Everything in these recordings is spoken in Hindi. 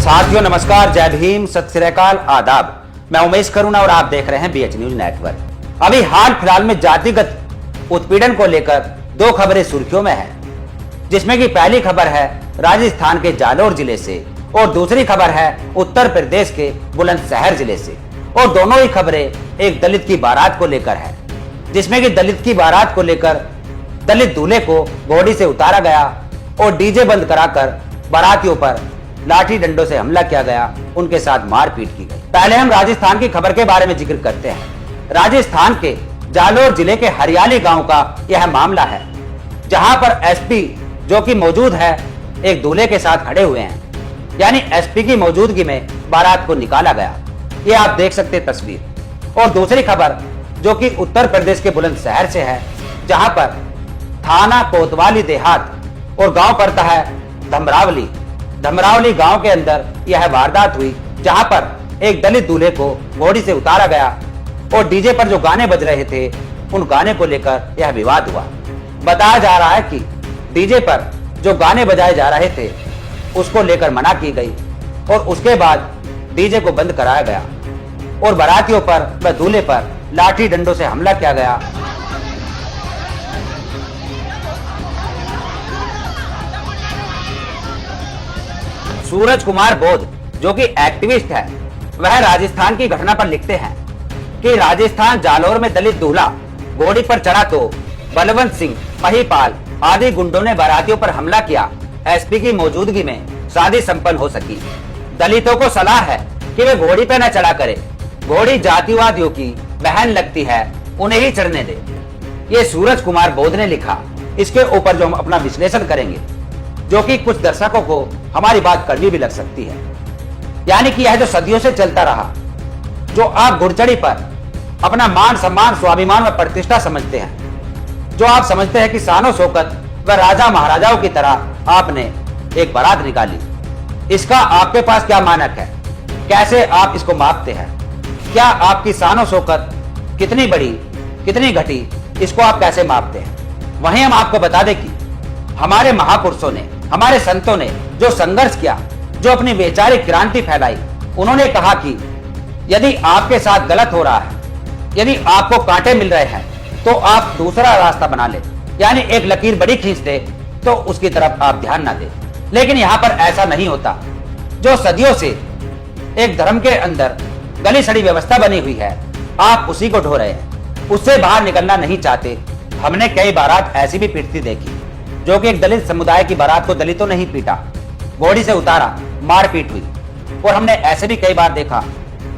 साथियों नमस्कार, जय भीम, सत श्री अकाल, आदाब। मैं उमेश करुणा और आप देख रहे हैं बीएच न्यूज नेटवर्क। अभी हाल फिलहाल में जातिगत उत्पीड़न को लेकर दो खबरें सुर्खियों में हैं, जिसमें कि पहली खबर है राजस्थान के जालोर जिले से और दूसरी खबर है उत्तर प्रदेश के बुलंदशहर जिले से। और दोनों ही खबरें एक दलित की बारात को लेकर है, जिसमें कि दलित की बारात को लेकर दलित दूल्हे को घोड़ी से उतारा गया और डीजे बंद कराकर बारातियों पर लाठी डंडों से हमला किया गया, उनके साथ मारपीट की गई। पहले हम राजस्थान की खबर के बारे में जिक्र करते हैं। राजस्थान के जालोर जिले के हरियाली गांव का यह मामला है, जहां पर एसपी जो कि मौजूद है एक दूल्हे के साथ खड़े हुए हैं, यानी एसपी की मौजूदगी में बारात को निकाला गया। ये आप देख सकते हैं तस्वीर। और दूसरी खबर जो कि उत्तर प्रदेश के बुलंदशहर से है, जहां पर थाना कोतवाली देहात और गांव पड़ता है धमरावली गांव के अंदर यह वारदात हुई, जहां पर एक दलित दूल्हे को घोड़ी से उतारा गया और डीजे पर जो गाने बज रहे थे उन गाने को लेकर यह विवाद हुआ। बताया जा रहा है कि डीजे पर जो गाने बजाए जा रहे थे उसको लेकर मना की गई और उसके बाद डीजे को बंद कराया गया और बारातियों पर व दूल्हे पर लाठी डंडों से हमला किया गया। सूरज कुमार बोध जो कि एक्टिविस्ट है, वह राजस्थान की घटना पर लिखते हैं कि राजस्थान जालोर में दलित दूल्हा घोड़ी पर चढ़ा तो बलवंत सिंह, महिपाल आदि गुंडों ने बारातियों पर हमला किया। एसपी की मौजूदगी में शादी संपन्न हो सकी। दलितों को सलाह है कि वे घोड़ी पे न चढ़ा करे, घोड़ी जातिवादियों की बहन लगती है, उन्हें ही चढ़ने दे। ये सूरज कुमार बोध ने लिखा। इसके ऊपर जो हम अपना विश्लेषण करेंगे, जो कि कुछ दर्शकों को हमारी बात कड़वी भी लग सकती है, यानी कि यह जो सदियों से चलता रहा, जो आप घुड़चढ़ी पर अपना मान सम्मान स्वाभिमान व प्रतिष्ठा समझते हैं, जो आप समझते हैं कि शानो शौकत व राजा महाराजाओं की तरह आपने एक बारात निकाली, इसका आपके पास क्या मानक है? कैसे आप इसको मापते हैं? क्या आपकी शानो शौकत कितनी बड़ी, कितनी घटी, इसको आप कैसे मापते हैं? वहीं हम आपको बता दें कि हमारे महापुरुषों ने, हमारे संतों ने जो संघर्ष किया, जो अपनी वैचारिक क्रांति फैलाई, उन्होंने कहा कि यदि आपके साथ गलत हो रहा है, यदि आपको कांटे मिल रहे हैं, तो आप दूसरा रास्ता बना ले, यानी एक लकीर बड़ी खींच दे तो उसकी तरफ आप ध्यान ना दें। लेकिन यहां पर ऐसा नहीं होता। जो सदियों से एक धर्म के अंदर गली सड़ी व्यवस्था बनी हुई है, आप उसी को ढो रहे हैं, उससे बाहर निकलना नहीं चाहते। हमने कई बारात ऐसी भी पीटती देखी, जो कि एक दलित समुदाय की बारात को दलितों ने ही पीटा, घोड़ी से उतारा, मारपीट हुई। और हमने ऐसे भी कई बार देखा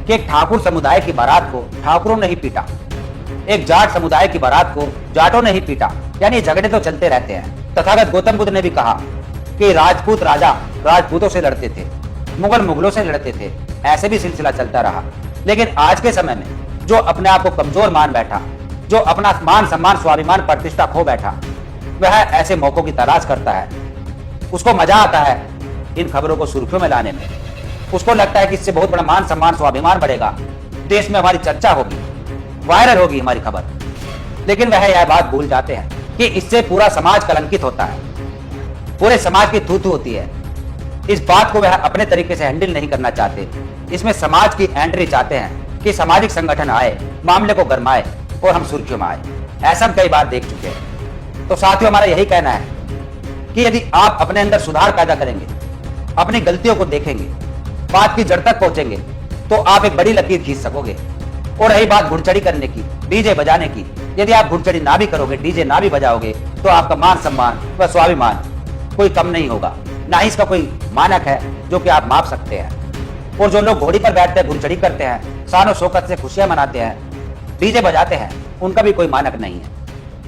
कि एक ठाकुर समुदाय की बारात को ठाकुरों ने ही पीटा, एक जाट समुदाय की बारात को जाटों ने ही पीटा। यानी झगड़े तो चलते रहते हैं। तथागत गौतम बुद्ध ने भी कहा कि राजपूत राजा राजपूतों से लड़ते थे, मुगल मुगलों से लड़ते थे, ऐसे भी सिलसिला चलता रहा। लेकिन आज के समय में जो अपने आप को कमजोर मान बैठा, जो अपना मान सम्मान स्वाभिमान प्रतिष्ठा खो बैठा, वह ऐसे मौकों की तलाश करता है। उसको मजा आता है इन खबरों को सुर्खियों में लाने में। उसको लगता है कि इससे बहुत बड़ा मान सम्मान स्वाभिमान बढ़ेगा, देश में हमारी चर्चा होगी, वायरल होगी हमारी खबर। लेकिन वह यह बात भूल जाते हैं कि इससे पूरा समाज कलंकित होता है, पूरे समाज की थू-थू होती है। इस बात को वह अपने तरीके से हैंडल नहीं करना चाहते। इसमें समाज की एंट्री चाहते हैं कि सामाजिक संगठन आए, मामले को गरमाए और हम सुर्खियों में आए। ऐसा हम कई बार देख चुके हैं। तो साथियों, हमारा यही कहना है कि यदि आप अपने अंदर सुधार पैदा करेंगे, अपनी गलतियों को देखेंगे, बात की जड़ तक पहुंचेंगे, तो आप एक बड़ी लकीर खींच सकोगे। और रही बात घुड़चढ़ी करने की, डीजे बजाने की, यदि आप घुड़चढ़ी ना भी करोगे, डीजे ना भी बजाओगे, तो आपका मान सम्मान व स्वाभिमान कोई कम नहीं होगा, ना ही इसका कोई मानक है जो कि आप माप सकते हैं। और जो लोग घोड़ी पर बैठते हैं, घुड़चढ़ी करते हैं, शानो शौकत से खुशियां मनाते हैं, डीजे बजाते हैं, उनका भी कोई मानक नहीं है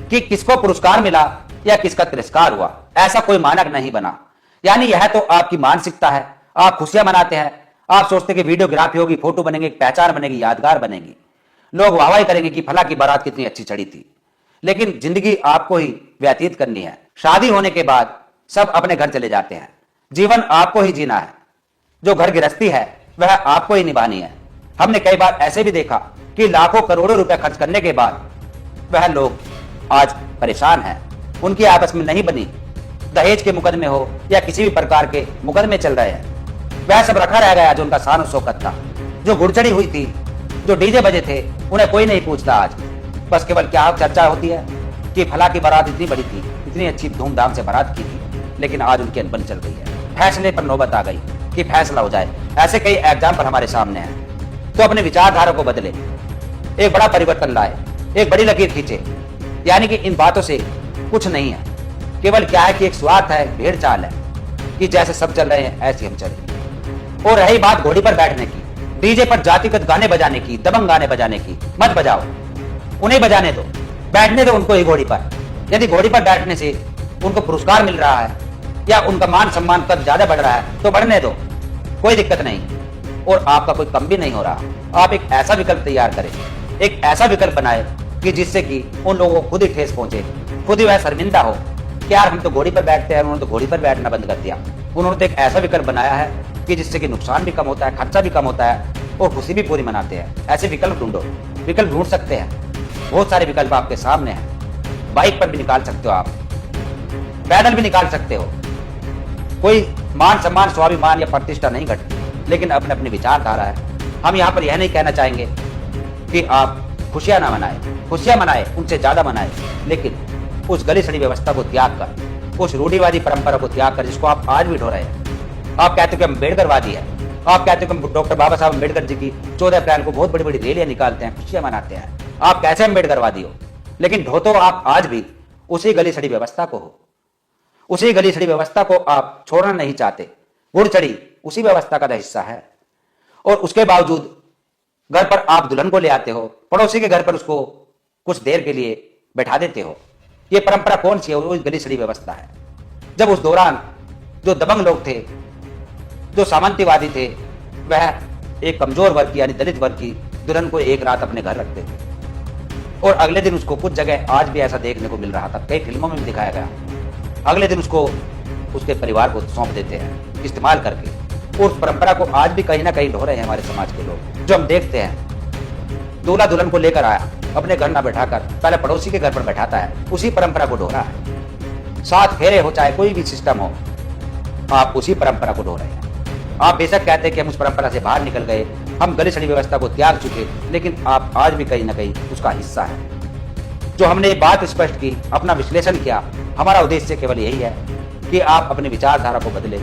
कि किसको पुरस्कार मिला या किसका तिरस्कार हुआ। ऐसा कोई मानक नहीं बना। यानी यह तो आपकी मानसिकता है। आप खुशियां मनाते हैं, आप सोचते कि वीडियोग्राफी होगी, फोटो बनेंगे, पहचान बनेगी, यादगार बनेगी, लोग वाहवाही करेंगे कि फला की बारात कितनी अच्छी चढ़ी थी। लेकिन जिंदगी आपको ही व्यतीत करनी है। शादी होने के बाद सब अपने घर चले जाते हैं, जीवन आपको ही जीना है। जो घर गृहस्थी है वह आपको ही निभानी है। हमने कई बार ऐसे भी देखा कि लाखों करोड़ों रुपए खर्च करने के बाद वह लोग आज परेशान हैं, उनकी आपस में नहीं बनी, दहेज के मुकदमे हो या किसी भी प्रकार के मुकदमे चल रहे हैं, वह सब रखा रह गया जो उनका शान और शौकत था। जो गुड़चड़ी हुई थी, जो डीजे बजे थे, उन्हें कोई नहीं पूछता आज। बस केवल क्या चर्चा होती है कि फला की बारात इतनी बड़ी थी, इतनी अच्छी धूमधाम से बारात की थी, लेकिन आज उनकी अनबन चल रही है। फैसले पर नौबत आ गई कि फैसला हो जाए। ऐसे कई एग्जाम्पल हमारे सामने हैं। तो अपने विचारधारा को बदले, एक बड़ा परिवर्तन लाए, एक बड़ी लकीर खींचे। यानी कि इन बातों से कुछ नहीं है, केवल क्या है कि एक स्वार्थ है, भेड़ चाल है कि जैसे सब चल रहे हैं ऐसे हम चलेंगे। और रही बात घोड़ी पर बैठने की, डीजे पर जातिगत गाने बजाने की, दबंग गाने बजाने की, मत बजाओ, उन्हें बजाने दो, बैठने दो उनको ही घोड़ी पर। यदि घोड़ी पर बैठने से उनको पुरस्कार मिल रहा है या उनका मान सम्मान कद ज्यादा बढ़ रहा है तो बढ़ने दो, कोई दिक्कत नहीं। और आपका कोई कम भी नहीं हो रहा। आप एक ऐसा विकल्प तैयार करें, एक ऐसा विकल्प बनाए कि जिससे कि उन लोगों को खुद ही ठेस पहुंचे, खुद ही वह शर्मिंदा हो कि यार हम तो घोड़ी पर बैठते हैं, उन्होंने तो घोड़ी पर बैठना बंद कर दिया। उन्होंने तो एक ऐसा विकल्प बनाया है कि जिससे कि नुकसान भी कम होता है, खर्चा भी कम होता है और खुशी भी पूरी मनाते हैं। ऐसे विकल्प ढूंढो, विकल्प ढूंढ सकते हैं, बहुत सारे विकल्प आपके सामने हैं। बाइक पर भी निकाल सकते हो आप, पैदल भी निकाल सकते हो। कोई मान सम्मान, स्वाभिमान या प्रतिष्ठा नहीं घटती, लेकिन अपने अपनी विचारधारा है। हम यहाँ पर यह नहीं कहना चाहेंगे कि आप खुशियां ना मनाए, खुशियां मनाए, उनसे ज्यादा मनाए, लेकिन उस गली सड़ी व्यवस्था को त्याग कर, उस रूढ़िवादी परंपरा को त्याग कर जिसको आप आज भी ढो रहे हैं। आप कहते हो कि हम अम्बेडकरवादी है, आप कहते हो कि डॉक्टर बाबा साहब अम्बेडकर जी की 14 अप्रैल को बहुत बड़ी बड़ी रैलियां निकालते हैं, खुशियां मनाते हैं। आप कैसे अम्बेडकरवादी हो, लेकिन ढो तो आप आज भी उसी गली सड़ी व्यवस्था को हो, उसी गली सड़ी व्यवस्था को आप छोड़ना नहीं चाहते। गुड़चड़ी उसी व्यवस्था का हिस्सा है और उसके बावजूद घर पर आप दुल्हन को ले आते हो, पड़ोसी के घर पर उसको कुछ देर के लिए बैठा देते हो। ये परंपरा कौन सी है? वो गली सड़ी व्यवस्था है। जब उस दौरान जो दबंग लोग थे, जो सामंतवादी थे, वह एक कमजोर वर्ग की यानी दलित वर्ग की दुल्हन को एक रात अपने घर रखते थे और अगले दिन उसको कुछ जगह आज भी ऐसा देखने को मिल रहा था, कई फिल्मों में भी दिखाया गया, अगले दिन उसको उसके परिवार को सौंप देते हैं इस्तेमाल करके। और उस परंपरा को आज भी कहीं ना कहीं ढो रहे हैं हमारे समाज के लोग। जो हम देखते हैं, दूल्हा दुल्हन को लेकर आया, अपने घर ना बैठाकर पहले पड़ोसी के घर पर बैठाता है, उसी परंपरा को ढो रहा है। 7 फेरे हो, चाहे कोई भी सिस्टम हो, आप उसी परंपरा को ढो रहे हैं। आप बेशक कहते हैं कि हम उस परंपरा से बाहर निकल गए, हम गली सड़ी व्यवस्था को त्याग चुके, लेकिन आप आज भी कहीं ना कहीं उसका हिस्सा है। जो हमने ये बात स्पष्ट की, अपना विश्लेषण किया, हमारा उद्देश्य केवल यही है कि आप अपनी विचारधारा को बदले,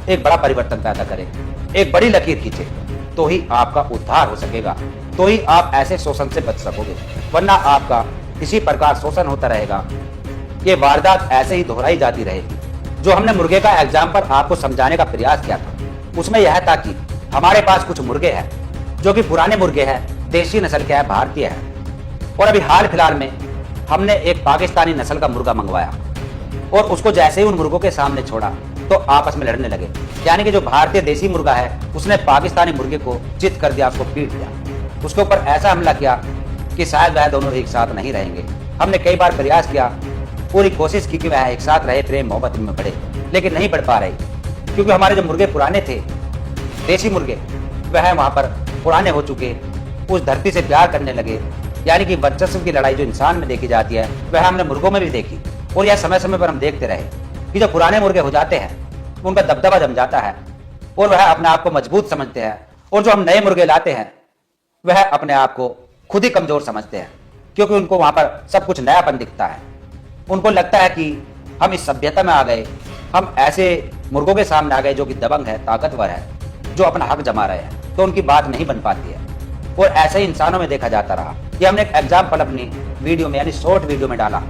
एक बड़ा परिवर्तन पैदा करें, एक बड़ी लकीर खींचे, तो ही आपका उद्धार हो सकेगा, तो ही आप ऐसे शोषण से बच सकोगे। वरना आपका इसी प्रकार शोषण होता रहेगा, ये वारदात ऐसे ही दोहराई जाती रहेगी। जो हमने मुर्गे का एग्जाम्पल आपको समझाने का प्रयास किया था, उसमें यह था कि हमारे पास कुछ मुर्गे हैं जो कि पुराने मुर्गे हैं, देशी नस्ल के हैं, भारतीय हैं। और अभी हाल फिलहाल में हमने एक पाकिस्तानी नस्ल का मुर्गा मंगवाया और उसको जैसे ही उन मुर्गों के सामने छोड़ा तो आपस में लड़ने लगे। यानी कि जो भारतीय देसी मुर्गा है उसने पाकिस्तानी मुर्गे को चित कर दिया, उसको पीट दिया, उसके ऊपर ऐसा हमला किया कि शायद वह दोनों एक साथ नहीं रहेंगे। हमने कई बार प्रयास किया, पूरी कोशिश की कि वह एक साथ रहे, प्रेम मोहब्बत में बढ़े, लेकिन नहीं बढ़ पा रहे, क्योंकि हमारे जो मुर्गे पुराने थे, देसी मुर्गे, वह वहां पर पुराने हो चुके, उस धरती से प्यार करने लगे। यानी कि वर्चस्व की लड़ाई जो इंसान में देखी जाती है, वह हमने मुर्गों में भी देखी। और यह समय समय पर हम देखते रहे कि जो पुराने मुर्गे हो जाते हैं उनका दबदबा जम जाता है और वह अपने आप को मजबूत समझते हैं, और जो हम नए मुर्गे लाते हैं वह अपने आप को खुद ही कमजोर समझते हैं, क्योंकि उनको वहां पर सब कुछ नयापन दिखता है। उनको लगता है कि हम इस सभ्यता में आ गए, हम ऐसे मुर्गों के सामने आ गए जो कि दबंग है, ताकतवर है, जो अपना हक जमा रहे हैं, तो उनकी बात नहीं बन पाती है। और ऐसे ही इंसानों में देखा जाता रहा। ये हमने एक एग्जाम्पल अपनी वीडियो में यानी शॉर्ट वीडियो में डाला,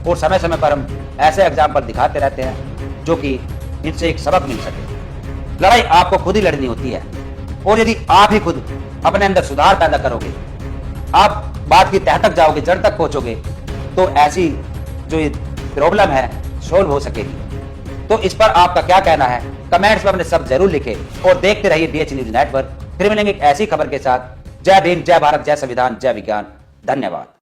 और समय समय पर हम ऐसे एग्जाम्पल दिखाते रहते हैं जो कि इनसे एक सबक मिल सके। लड़ाई आपको खुद ही लड़नी होती है, और यदि आप ही खुद अपने अंदर सुधार पैदा करोगे, आप बात की तह तक जाओगे, जड़ तक पहुंचोगे, तो ऐसी जो ये प्रॉब्लम है सोल्व हो सकेगी। तो इस पर आपका क्या कहना है, कमेंट्स में अपने सब जरूर लिखें और देखते रहिए BH न्यूज नेटवर्क। फिर मिलेंगे एक ऐसी खबर के साथ। जय भीम, जय भारत, जय संविधान, जय विज्ञान। धन्यवाद।